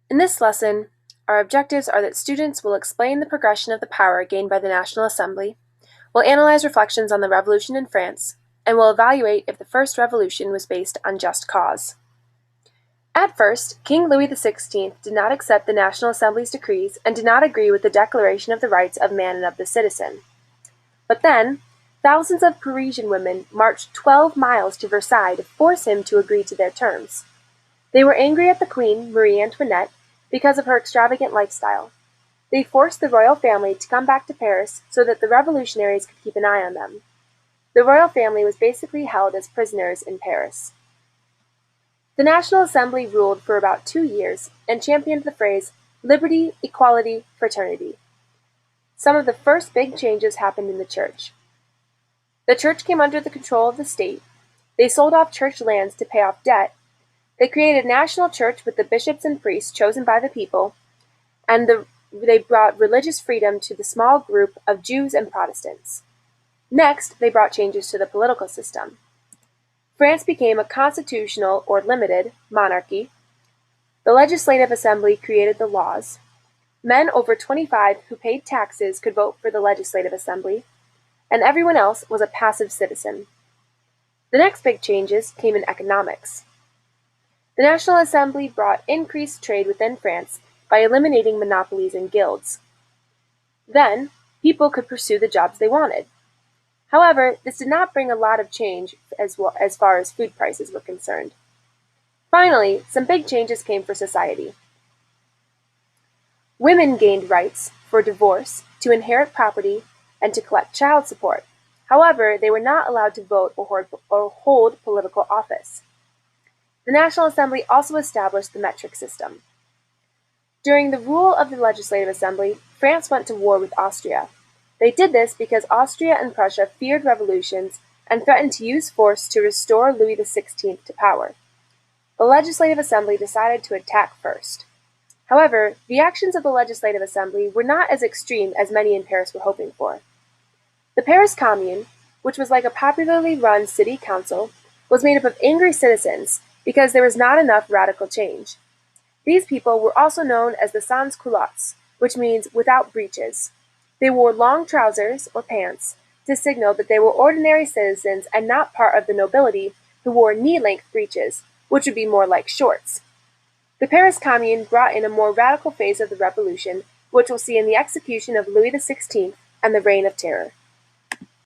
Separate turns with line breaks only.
In this lesson, our objectives are that students will explain the progression of the power gained by the National Assembly, will analyze reflections on the revolution in France, and will evaluate if the first revolution was based on just cause. At first, King Louis XVI did not accept the National Assembly's decrees and did not agree with the Declaration of the Rights of Man and of the Citizen. But then, thousands of Parisian women marched 12 miles to Versailles to force him to agree to their terms. They were angry at the Queen, Marie Antoinette, because of her extravagant lifestyle. They forced the royal family to come back to Paris so that the revolutionaries could keep an eye on them. The royal family was basically held as prisoners in Paris. The National Assembly ruled for about 2 years and championed the phrase liberty, equality, fraternity. Some of the first big changes happened in the church. The church came under the control of the state. They sold off church lands to pay off debt. They created a national church with the bishops and priests chosen by the people, and they brought religious freedom to the small group of Jews and Protestants. Next, they brought changes to the political system. France became a constitutional or limited monarchy. The Legislative Assembly created the laws. Men over 25 who paid taxes could vote for the Legislative Assembly, and everyone else was a passive citizen. The next big changes came in economics. The National Assembly brought increased trade within France by eliminating monopolies and guilds. Then, people could pursue the jobs they wanted. However, this did not bring a lot of change as far as food prices were concerned. Finally, some big changes came for society. Women gained rights for divorce, to inherit property, and to collect child support. However, they were not allowed to vote or hold political office. The National Assembly also established the metric system. During the rule of the Legislative Assembly, France went to war with Austria. They did this because Austria and Prussia feared revolutions and threatened to use force to restore Louis XVI to power. The Legislative Assembly decided to attack first. However, the actions of the Legislative Assembly were not as extreme as many in Paris were hoping for. The Paris Commune, which was like a popularly run city council, was made up of angry citizens because there was not enough radical change. These people were also known as the sans-culottes, which means without breeches. They wore long trousers, or pants, to signal that they were ordinary citizens and not part of the nobility who wore knee-length breeches, which would be more like shorts. The Paris Commune brought in a more radical phase of the revolution, which we'll see in the execution of Louis XVI and the Reign of Terror.